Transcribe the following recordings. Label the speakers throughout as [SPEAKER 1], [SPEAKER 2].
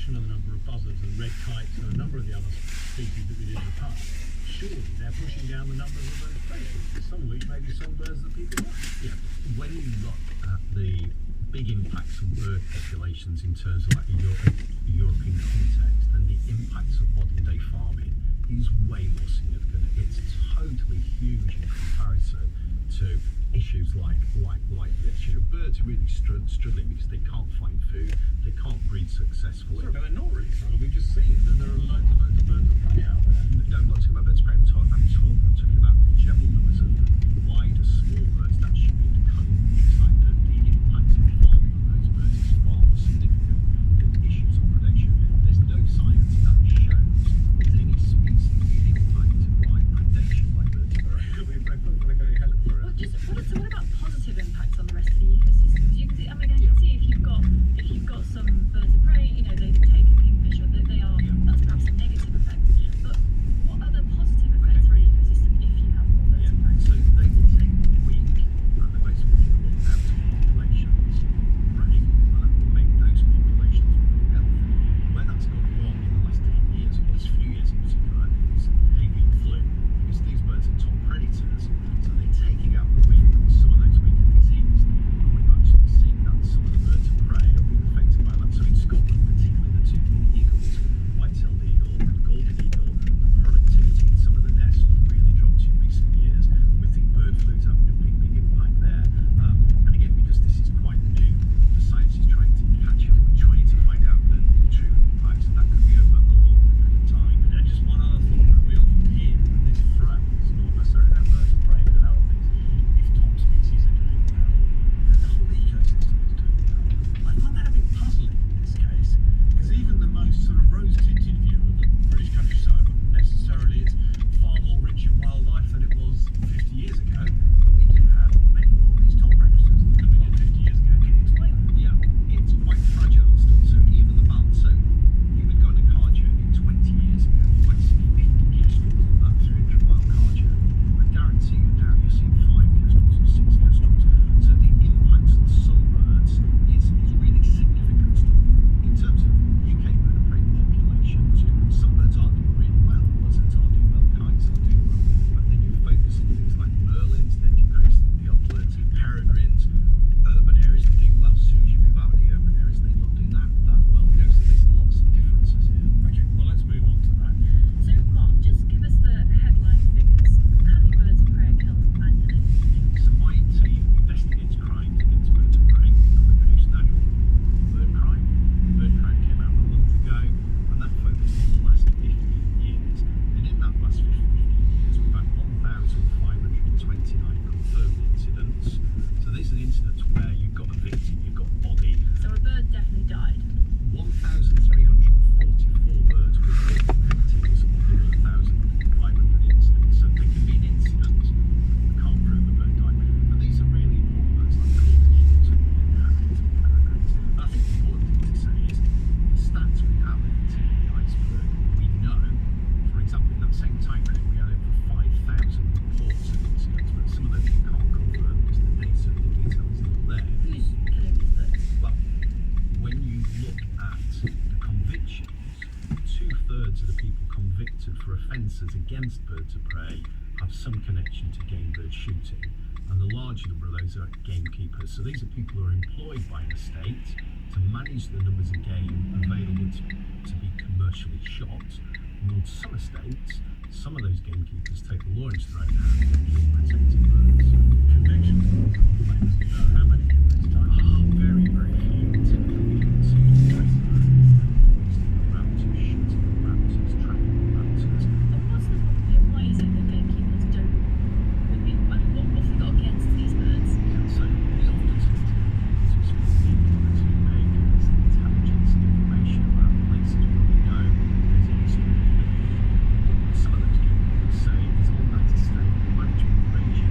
[SPEAKER 1] fraction of the number of buzzards and red kites and a number of the other species that we did in the past. Surely they're pushing down the number of bird species. Some of which may be songbirds that people like.
[SPEAKER 2] Yeah, when you look at the big impacts on bird populations in terms of like a European context, and the impacts of modern day farming is way more significant. It's totally huge in comparison to issues like this. You know, birds are really struggling because they can't find food, they can't breed successfully.
[SPEAKER 1] Sorry, but they're not really struggling. We've just seen that there are loads and loads of birds of prey out there.
[SPEAKER 2] No, I'm not talking about birds of prey. I'm talking about the general numbers of wider small birds that should be declining. It's like the impact of farming on those birds is far more significant than issues of predation. There's no science that shows there's any species being impacted by predation by birds of prey.
[SPEAKER 3] So what about positive impacts on the rest of the ecosystem? You can see, I mean, I can see if you've got some birds of prey, you know, they take a kingfisher, that's perhaps a negative effect. But what other positive effects for an ecosystem if you have more birds of prey?
[SPEAKER 2] So they will take weak and the most vulnerable out of populations, prey, and that will make those populations more healthy. Where that's gone wrong in the last 10 years, or last few years in particular, is avian flu, because these birds are top predators, so they're taking out the weak, some of those weak are diseased, and we've actually seen that some of the birds of prey are being affected by that. So in Scotland, particularly the two big eagles, white-tailed eagle and golden eagle, the productivity in some of the nests has really dropped in recent years. We think bird flu is having a big impact there. And again, because this is quite new, the science is trying to catch up and trying to find out the true impacts, and that could be over a long period of time.
[SPEAKER 1] And just one other thought, that we often hear this phrase, not necessarily about birds of prey, but in other things. If top species are doing well, then the whole ecosystem is doing well. I find that a bit puzzling in this case, because even the most sort of rose-tinted view of the British countryside wouldn't necessarily, it's far more rich in wildlife than it was 50 years ago, but we do have many more of these top predators than we did 50 years ago. Can you explain that?
[SPEAKER 2] Yeah, it's quite fragile still. So even the balance, so you would go on a car journey 20 years ago, you might see 50 kestrels on that 300-mile car journey. I guarantee you now you're seeing 5 kestrels or 6 kestrels. So the impact on some birds is really significant still. In terms of UK bird of prey populations, some birds are doing really well, buzzards are doing well, kites are doing well, but then you focus on things like merlins, they're decreasing the uplands, peregrines, urban areas, they're doing well. As soon as you move out of the urban areas, they're not doing that well. You know, so there's lots of differences here.
[SPEAKER 1] Okay, well let's move on to that.
[SPEAKER 3] So Mark, just give us the headline figures. How many birds of prey are killed annually?
[SPEAKER 2] So my team investigates crimes against birds of prey, and we produced an annual bird crime. Bird crime came out a month ago, and that focused on the last 15 years. And in that last 15 years, we've had 1,529 confirmed incidents. So these are incidents where you've got a victim, you've got a body.
[SPEAKER 3] So a bird definitely died.
[SPEAKER 2] 1,344 birds were victims of the 1,500 incidents. So they can be an incident, we can't prove a bird died. And these are really important birds like golden eagles and peregrines and peregrines. And I think the important thing to say is the stats we have at the tip of the iceberg, we know, for example, in that same time period we had over 5,000 reports of incidents, but some of those you can't confirm because the data, the detail is not there.
[SPEAKER 3] Who's killing these birds?
[SPEAKER 2] Well, when you look at the convictions, 2/3 of the people convicted for offences against birds of prey have some connection to game bird shooting, and the large number of those are gamekeepers. So these are people who are employed by an estate to manage the numbers of game available to be commercially shot. And on some estates, some of those gamekeepers take the law into their own hands and kill protected birds.
[SPEAKER 1] Convictions, do you know how many in this time?
[SPEAKER 2] Very, very few. Typically, to train raptors, shooting raptors, tracking raptors.
[SPEAKER 3] And what's the problem here? Why is it that gamekeepers don't? What have they got against these birds?
[SPEAKER 2] So we often talk to gamekeepers who speak gamekeepers who may give us intelligence and information about places where we know there's a history of killing. Some of those gamekeepers say is on that estate management regime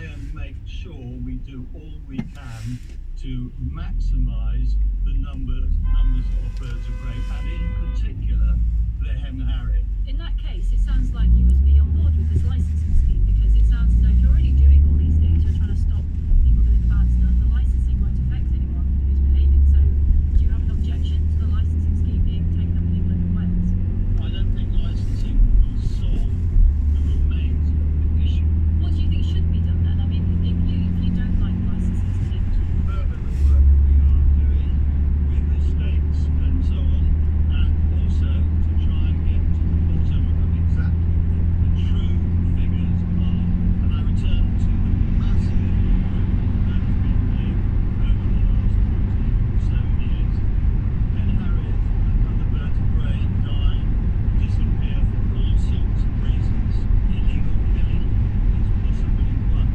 [SPEAKER 2] and make sure we do all we can to maximise the numbers of birds of prey, and in particular the hen harrier.
[SPEAKER 3] In that case, it sounds like you must be on board with this licensing scheme, because it sounds as though if you're already doing all these things, you're trying to stop people doing the bad stuff, the licensing won't affect anyone who's behaving. So do you have an objection to the licensing scheme being taken up in England and Wales?
[SPEAKER 2] I don't think licensing will solve the remains of the issue.
[SPEAKER 3] What do you think should be done then? I mean, if you don't like the licensing scheme,
[SPEAKER 2] Further the work that we are doing with the states and so on, and also to try and get to the bottom of exactly what the true figures are. And I return to the massive improvement that has been made over the last 40 or so years. Hen harriers and other birds of prey die, disappear for all sorts of reasons. Illegal killing is possibly one.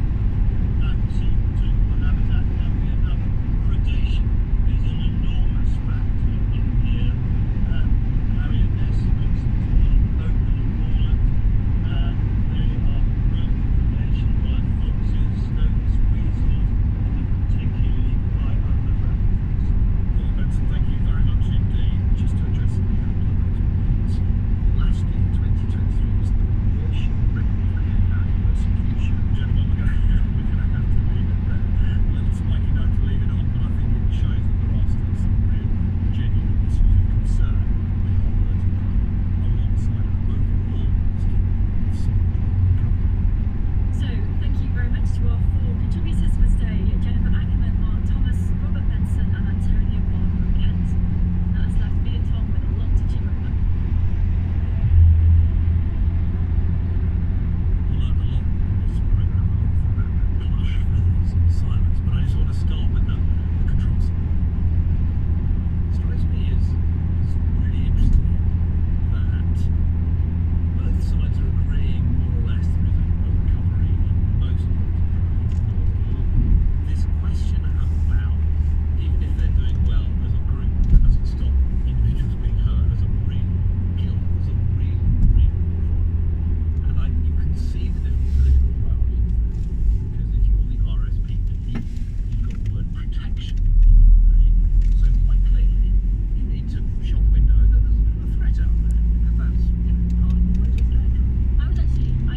[SPEAKER 2] Lack of suitable habitat can be another. Predation is an enormous factor in here. Harrier nests, for instance, are open and moorland. They are prone to predation by foxes, stoats, weasels, and particularly by other raptors.
[SPEAKER 1] Paul Benson, thank you very much indeed. Just to address a couple of those points. Last year, 2023, was the worst year in Britain for hen harrier persecution. Gentlemen, we're going to have to leave it there. A little spiky note to leave it on, but I think it shows that there are still some real, genuine issues of concern with our birds of prey, alongside an overall scheme of some recovery.
[SPEAKER 3] so thank you very much to our 4 contributors for today: Jennifer Ackerman, Mark Thomas, Robert Benson, and Antonia Barbara Kent. That has left me and Tom with a lot to chew over.
[SPEAKER 1] We learned a lot in this programme, a lot from plush feathers and silence, but I just want to start with the control side. It strikes me as really interesting that both sides are agreeing more or less there is a recovery in most birds of prey. This question about, even if they're doing well as a group, that doesn't stop individuals being hurt, as a real guilt, as a real problem. And you can see the different political priorities there. Because if you're the RSPB, you've got the word protection in your name. So quite clearly, you need to shop window that there's a bit of a threat out there. Because that's, part of the ways of death.
[SPEAKER 3] I didn't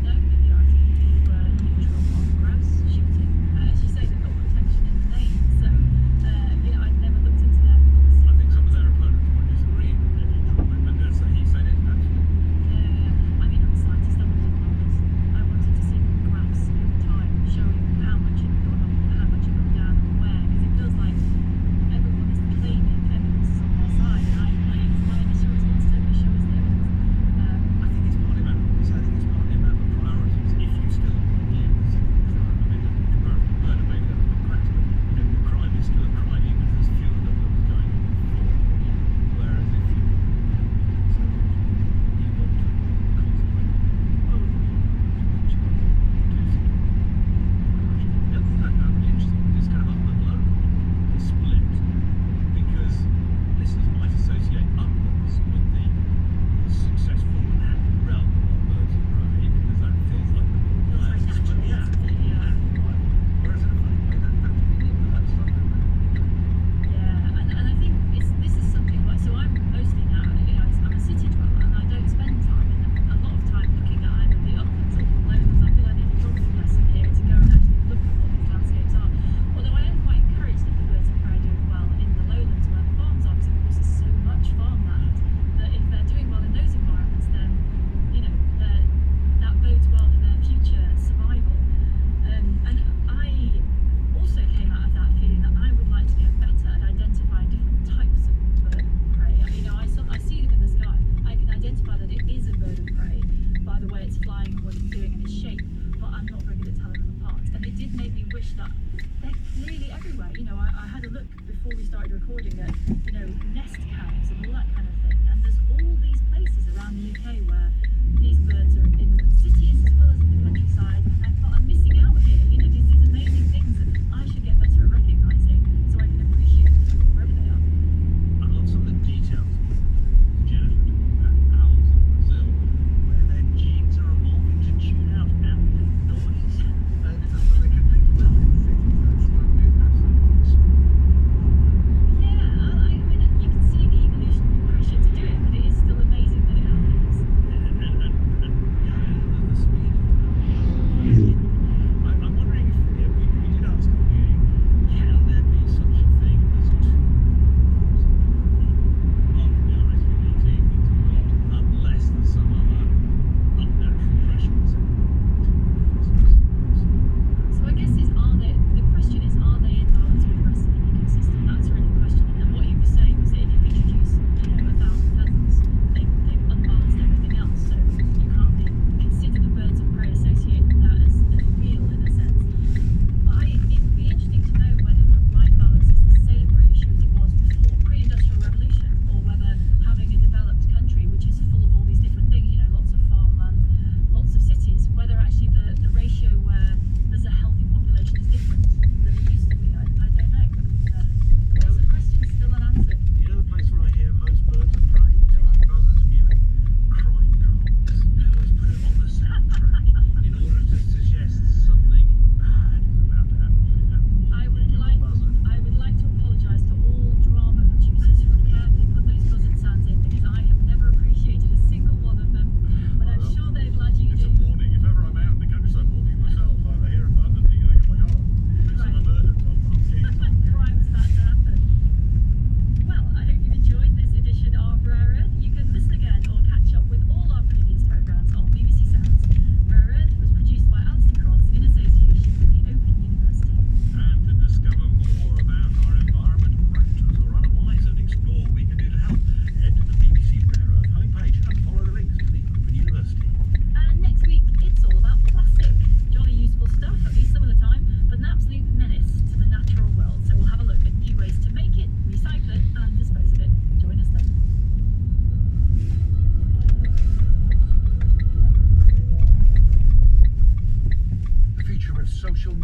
[SPEAKER 3] know that the RSPB were neutral on grouse shooting. As you say, they've got protection in the name, so I'd never looked into their policy.
[SPEAKER 1] I think some of their opponents might disagree with their neutral, but he said it, actually.
[SPEAKER 3] I mean, I'm slightly stumbled on numbers. I wanted to see graphs over time showing how much it had gone up, how much it gone down, and where, because it feels like everyone is claiming evidence is on their side, and my initial response to it, show us the evidence.
[SPEAKER 1] I think it's partly about the priorities. If you still deal with crime, I mean, compared to murder, maybe that's not correct, but crime is still a crime even if there's fewer than there was going on before. Whereas if you want to concentrate on what you do. The other thing I found really interesting is kind of up and low split, because listeners might associate upwards with the successful and happy realm of our birds of prey, because that feels like the more
[SPEAKER 3] Feels very
[SPEAKER 1] reliable.
[SPEAKER 3] natural,
[SPEAKER 1] But yeah,
[SPEAKER 3] doesn't it? Yeah.
[SPEAKER 1] Whereas in a funny way, that's really inverse, isn't it?
[SPEAKER 3] Yeah, and I think this is something like, so I'm mostly now, I'm a city dweller, and I don't spend time a lot of time looking at either the uplands or the lowlands. I feel I need a geography lesson here to go and actually look at what these landscapes are. Although I am quite encouraged if the birds of prey are doing well in the lowlands where the farms are, because of course there's so much farmland that if they're doing well in those environments, then that bodes well for their future survival. And I also came out of that feeling that I would like to get better at identifying different types of bird of prey. I see them in the sky. I can identify that it is a bird of prey by the way it's flying and what it's doing and its shape, but I'm not very good at telling them apart. And it did make me wish that they're clearly everywhere. I had a look before we started recording at, nest cams and all that kind of thing. And there's all these places around the UK where these birds are in cities as well as in the countryside. And I thought I'm missing out here. These amazing things that I should get better at recognising so I can appreciate wherever they are.
[SPEAKER 1] I love some of the details. Jennifer talking about owls in Brazil, where their genes are evolving to tune out ambient noise.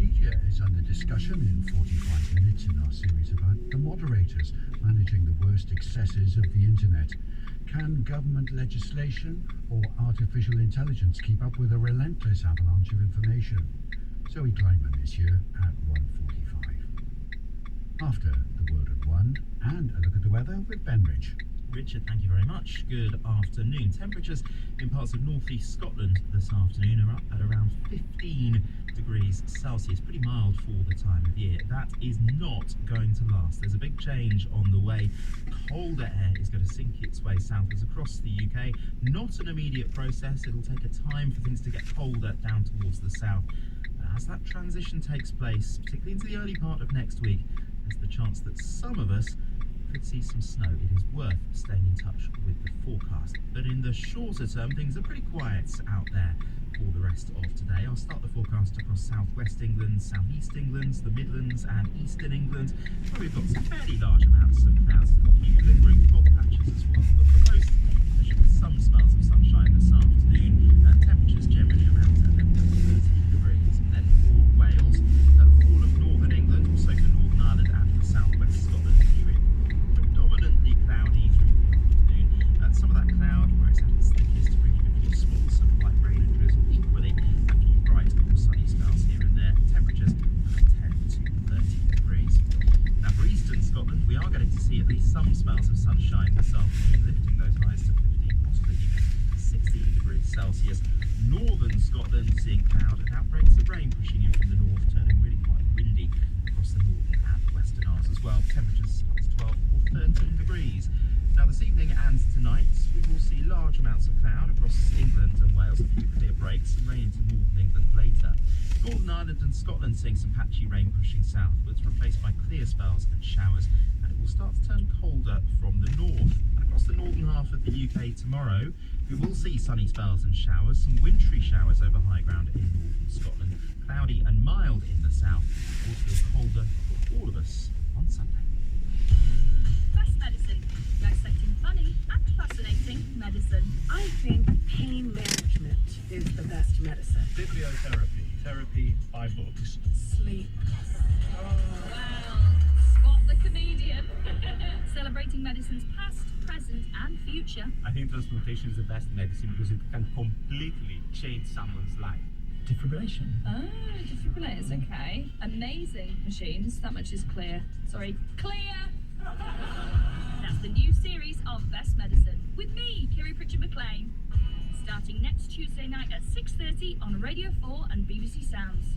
[SPEAKER 4] media is under discussion in 45 minutes in our series about the moderators managing the worst excesses of the internet. Can government legislation or artificial intelligence keep up with a relentless avalanche of information? Zoe Kleinman is here at 1:45. After the World at One and a look at the weather with Ben Ridge.
[SPEAKER 5] Richard, thank you very much. Good afternoon. Temperatures in parts of northeast Scotland this afternoon are up at around 15 degrees Celsius. Pretty mild for the time of year. That is not going to last. There's a big change on the way. Colder air is going to sink its way southwards across the UK. Not an immediate process. It'll take a time for things to get colder down towards the south. As that transition takes place, particularly into the early part of next week, there's the chance that some of us could see some snow. It is worth staying in touch with the forecast. But in the shorter term, things are pretty quiet out there for the rest of today. I'll start the forecast across southwest England, southeast England, the Midlands and eastern England, where we've got some fairly large amounts of clouds, a few lingering fog patches as well. But for most, there should be some spells of sunshine this afternoon. Temperatures generally around 13 degrees. And then for Wales, for all of northern England, also for Northern Ireland and for southwest Scotland, predominantly cloudy through the afternoon. Some of that cloud, where it's at its thickest, bringing a few spots of light rain and drizzle. Equally, a few bright or sunny spells here and there. Temperatures around 10 to 13 degrees. Now for eastern Scotland, we are getting to see at least some spells of sunshine this afternoon, lifting those highs to 15, possibly even 16 degrees Celsius. Northern Scotland seeing cloud and outbreaks of rain pushing in from the north, turning really quite windy across the northern and western Isles as well. Temperatures up to 12 or 13 degrees. Now this evening and tonight we will see large amounts of cloud across England and Wales, a few clear breaks and rain into northern England later. Northern Ireland and Scotland seeing some patchy rain pushing southwards, replaced by clear spells and showers, and it will start to turn colder from the north. And across the northern half of the UK tomorrow we will see sunny spells and showers, some wintry showers over high ground in northern Scotland, cloudy and mild in the south. It will feel colder for all of us on Sunday.
[SPEAKER 3] Best medicine. Dissecting funny and fascinating medicine.
[SPEAKER 6] I think pain management is the best medicine.
[SPEAKER 1] Bibliotherapy. Therapy by books.
[SPEAKER 6] Sleep.
[SPEAKER 3] Wow. Spot the comedian. Celebrating medicine's past, present and future.
[SPEAKER 7] I think transplantation is the best medicine because it can completely change someone's life.
[SPEAKER 1] Defibrillation.
[SPEAKER 3] Oh, defibrillators, okay. Amazing machines, that much is clear. Sorry, clear! That's the new series of Best Medicine with me, Kiri Pritchard-McLean. Starting next Tuesday night at 6:30 on Radio 4 and BBC Sounds.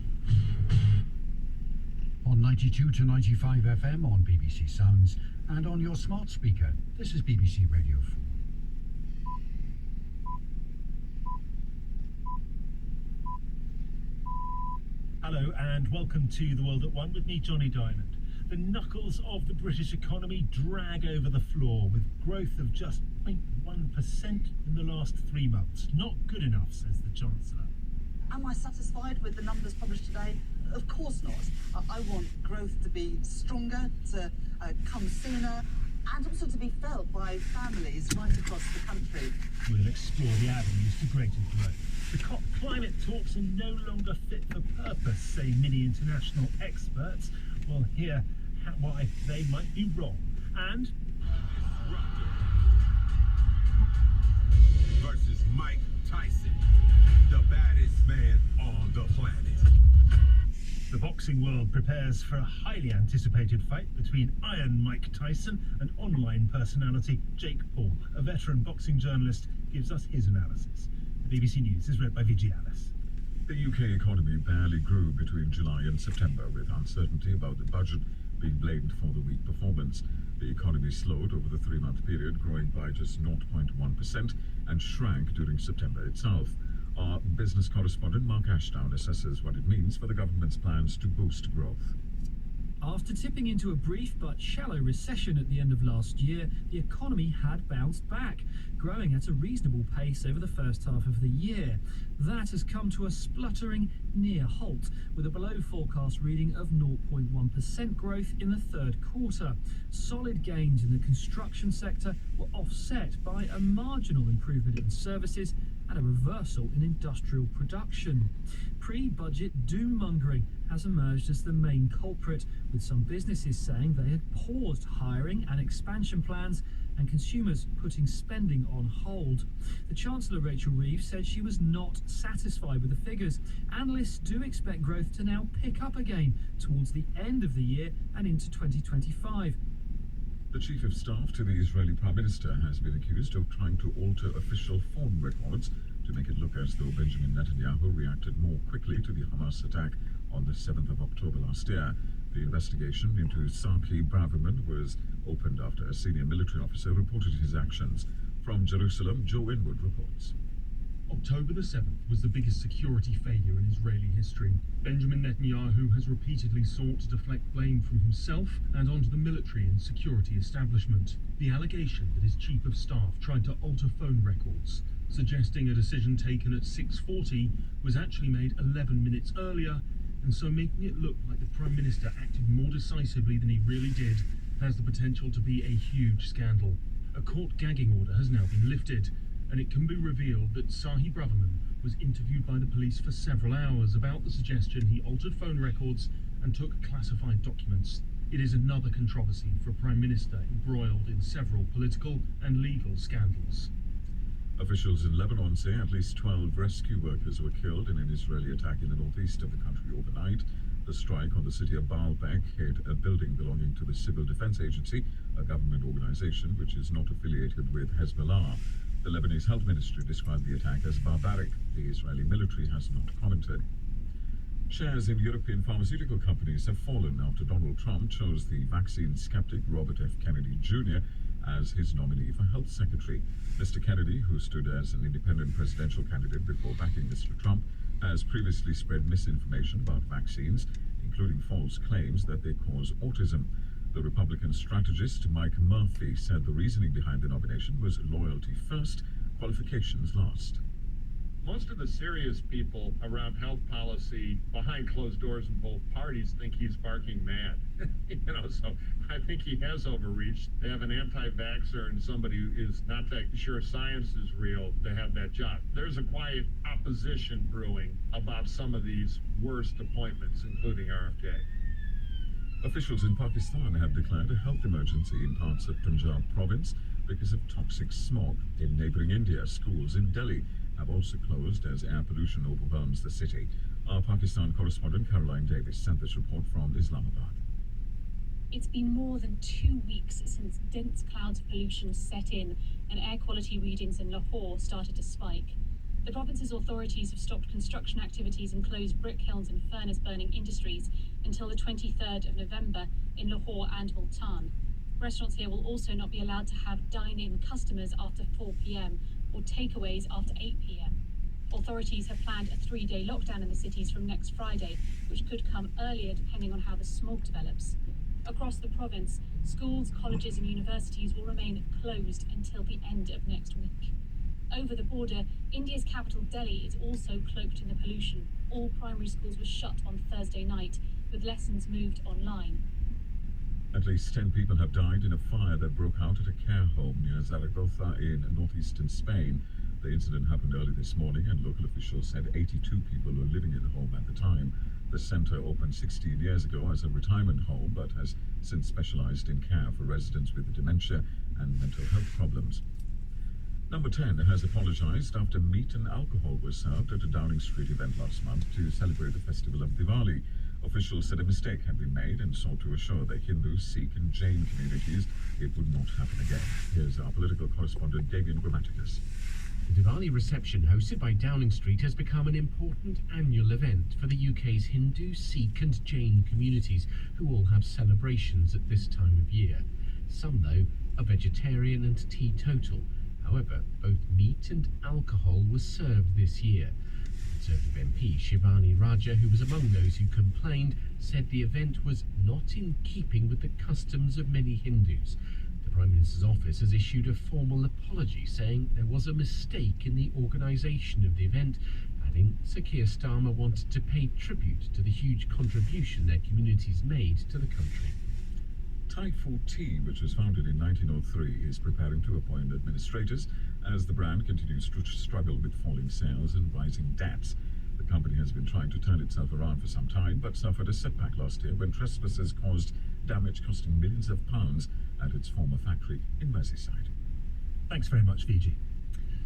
[SPEAKER 4] On 92 to 95 FM on BBC Sounds and on your smart speaker. This is BBC Radio 4.
[SPEAKER 1] Hello and welcome to The World at One with me, Johnny Diamond. The knuckles of the British economy drag over the floor with growth of just 0.1% in the last 3 months. Not good enough, says the Chancellor.
[SPEAKER 8] Am I satisfied with the numbers published today? Of course not. I want growth to be stronger, to come sooner, and also to be felt by families right across the country.
[SPEAKER 1] We'll explore the avenues to greater growth. The COP climate talks are no longer fit for purpose, say many international experts. We'll hear why they might be wrong. And
[SPEAKER 2] Versus Mike Tyson, the baddest man on the planet.
[SPEAKER 1] the boxing world prepares for a highly anticipated fight between Iron Mike Tyson and online personality Jake Paul. A veteran boxing journalist gives us his analysis. The BBC News is read by Vijay Alice.
[SPEAKER 9] The UK economy barely grew between July and September, with uncertainty about the budget being blamed for the weak performance. The economy slowed over the 3-month period, growing by just 0.1% and shrank during September itself. Our business correspondent Mark Ashdown assesses what it means for the government's plans to boost growth.
[SPEAKER 10] After tipping into a brief but shallow recession at the end of last year, the economy had bounced back, growing at a reasonable pace over the first half of the year. That has come to a spluttering near halt, with a below forecast reading of 0.1% growth in the third quarter. Solid gains in the construction sector were offset by a marginal improvement in services and a reversal in industrial production. Pre-budget doom-mongering has emerged as the main culprit, with some businesses saying they had paused hiring and expansion plans and consumers putting spending on hold. The Chancellor, Rachel Reeves, said she was not satisfied with the figures. Analysts do expect growth to now pick up again towards the end of the year and into 2025.
[SPEAKER 9] The chief of staff to the Israeli Prime Minister has been accused of trying to alter official phone records to make it look as though Benjamin Netanyahu reacted more quickly to the Hamas attack on the 7th of October last year. The investigation into Sahi Braverman was opened after a senior military officer reported his actions. From Jerusalem, Joe Winwood reports.
[SPEAKER 11] October the 7th was the biggest security failure in Israeli history. Benjamin Netanyahu has repeatedly sought to deflect blame from himself and onto the military and security establishment. The allegation that his chief of staff tried to alter phone records, suggesting a decision taken at 6:40 was actually made 11 minutes earlier, and so making it look like the Prime Minister acted more decisively than he really did, has the potential to be a huge scandal. A court gagging order has now been lifted, and it can be revealed that Sahi Braverman was interviewed by the police for several hours about the suggestion he altered phone records and took classified documents. It is another controversy for a Prime Minister embroiled in several political and legal scandals.
[SPEAKER 9] Officials in Lebanon say at least 12 rescue workers were killed in an Israeli attack in the northeast of the country overnight. The strike on the city of Baalbek hit a building belonging to the Civil Defense Agency, a government organization which is not affiliated with Hezbollah. The Lebanese Health Ministry described the attack as barbaric. The Israeli military has not commented. Shares in European pharmaceutical companies have fallen after Donald Trump chose the vaccine skeptic Robert F. Kennedy Jr. as his nominee for Health Secretary. Mr. Kennedy, who stood as an independent presidential candidate before backing Mr. Trump, has previously spread misinformation about vaccines, including false claims that they cause autism. The Republican strategist Mike Murphy said the reasoning behind the nomination was loyalty first, qualifications last.
[SPEAKER 12] Most of the serious people around health policy behind closed doors in both parties think he's barking mad. So I think he has overreached. They have an anti-vaxxer and somebody who is not that sure science is real to have that job. There's a quiet opposition brewing about some of these worst appointments, including RFK.
[SPEAKER 9] Officials in Pakistan have declared a health emergency in parts of Punjab province because of toxic smog. In neighboring India, schools in Delhi have also closed as air pollution overwhelms the city. Our Pakistan correspondent Caroline Davis sent this report from Islamabad.
[SPEAKER 13] It's been more than 2 weeks since dense clouds of pollution set in and air quality readings in Lahore started to spike. The province's authorities have stopped construction activities and closed brick kilns and furnace burning industries until the 23rd of November in Lahore and Multan. Restaurants here will also not be allowed to have dine-in customers after 4 p.m. or takeaways after 8 p.m. Authorities have planned a 3-day lockdown in the cities from next Friday, which could come earlier depending on how the smog develops. Across the province, schools, colleges and universities will remain closed until the end of next week. Over the border, India's capital Delhi is also cloaked in the pollution. All primary schools were shut on Thursday night, with lessons moved online.
[SPEAKER 9] At least 10 people have died in a fire that broke out at a care home near Zaragoza in northeastern Spain. The incident happened early this morning, and local officials said 82 people were living in the home at the time. The centre opened 16 years ago as a retirement home, but has since specialised in care for residents with dementia and mental health problems. Number 10 has apologised after meat and alcohol was served at a Downing Street event last month to celebrate the festival of Diwali. Officials said a mistake had been made and sought to assure the Hindu, Sikh and Jain communities it would not happen again. Here's our political correspondent Damien Grammaticus.
[SPEAKER 14] The Diwali reception hosted by Downing Street has become an important annual event for the UK's Hindu, Sikh and Jain communities, who all have celebrations at this time of year. Some, though, are vegetarian and teetotal. However, both meat and alcohol was served this year. Conservative MP Shivani Raja, who was among those who complained, said the event was not in keeping with the customs of many Hindus. The Prime Minister's office has issued a formal apology, saying there was a mistake in the organisation of the event, adding Sir Keir Starmer wanted to pay tribute to the huge contribution their communities made to the country.
[SPEAKER 9] Typhoon Tea, which was founded in 1903, is preparing to appoint administrators as the brand continues to struggle with falling sales and rising debts. The company has been trying to turn itself around for some time, but suffered a setback last year when trespassers caused damage costing millions of pounds at its former factory in Merseyside.
[SPEAKER 1] Thanks very much, Fiji.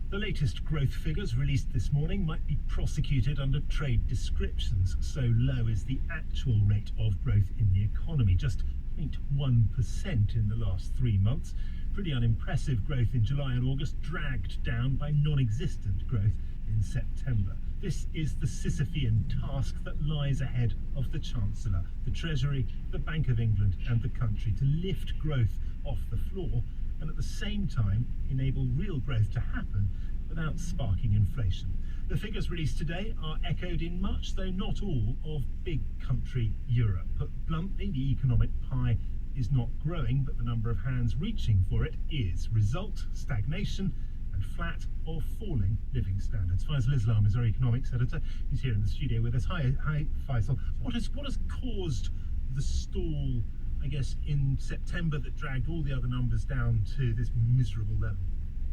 [SPEAKER 1] The latest growth figures released this morning might be prosecuted under trade descriptions. So low is the actual rate of growth in the economy, just 0.1% in the last 3 months. Pretty unimpressive growth in July and August, dragged down by non-existent growth in September. This is the Sisyphean task that lies ahead of the Chancellor, the Treasury, the Bank of England and the country, to lift growth off the floor and at the same time enable real growth to happen without sparking inflation. The figures released today are echoed in much, though not all, of big country Europe. Put bluntly, the economic pie is not growing, but the number of hands reaching for it is. Result, stagnation and flat or falling living standards. Faisal Islam is our economics editor. He's here in the studio with us. Hi Faisal. What has caused the stall, I guess, in September that dragged all the other numbers down to this miserable level?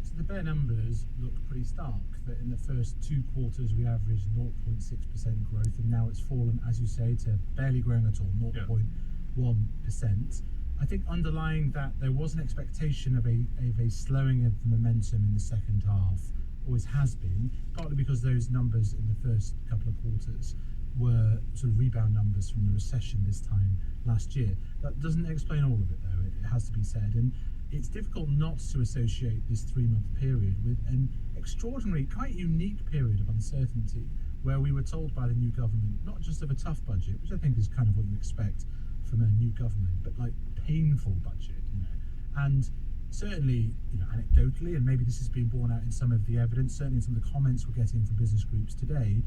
[SPEAKER 15] So the bare numbers look pretty stark, that in the first 2 quarters we averaged 0.6% growth, and now it's fallen, as you say, to barely growing at all, 0.1%. I think underlying that there was an expectation of a slowing of the momentum in the second half, always has been, partly because those numbers in the first couple of quarters were sort of rebound numbers from the recession this time last year. That doesn't explain all of it though, it has to be said, and it's difficult not to associate this 3-month period with an extraordinary, quite unique period of uncertainty, where we were told by the new government not just of a tough budget, which I think is kind of what you expect from a new government, but like painful budget, and certainly, anecdotally, and maybe this has been borne out in some of the evidence, certainly in some of the comments we're getting from business groups today,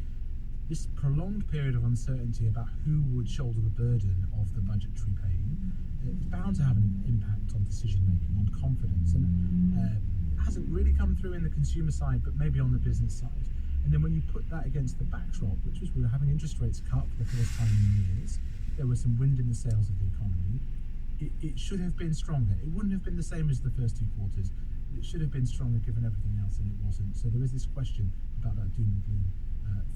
[SPEAKER 15] this prolonged period of uncertainty about who would shoulder the burden of the budgetary pain is bound to have an impact on decision making, on confidence, and hasn't really come through in the consumer side, but maybe on the business side. And then when you put that against the backdrop, which was we were having interest rates cut for the first time in years, there was some wind in the sails of the economy. It should have been stronger. It wouldn't have been the same as the first 2 quarters. It should have been stronger given everything else, and it wasn't. So there is this question about that doom and gloom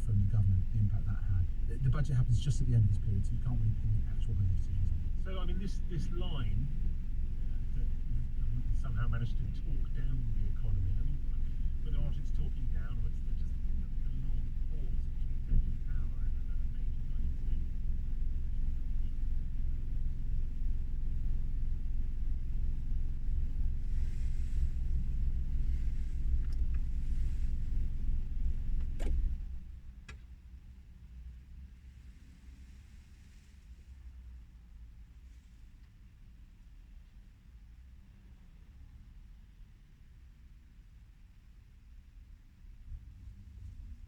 [SPEAKER 15] from the government, the impact that had. The budget happens just at the end of this period, so you can't really pin the actual budget decisions on it.
[SPEAKER 1] So, I mean, this line that somehow managed to talk down the economy, I mean, whether or not it's talking down or it's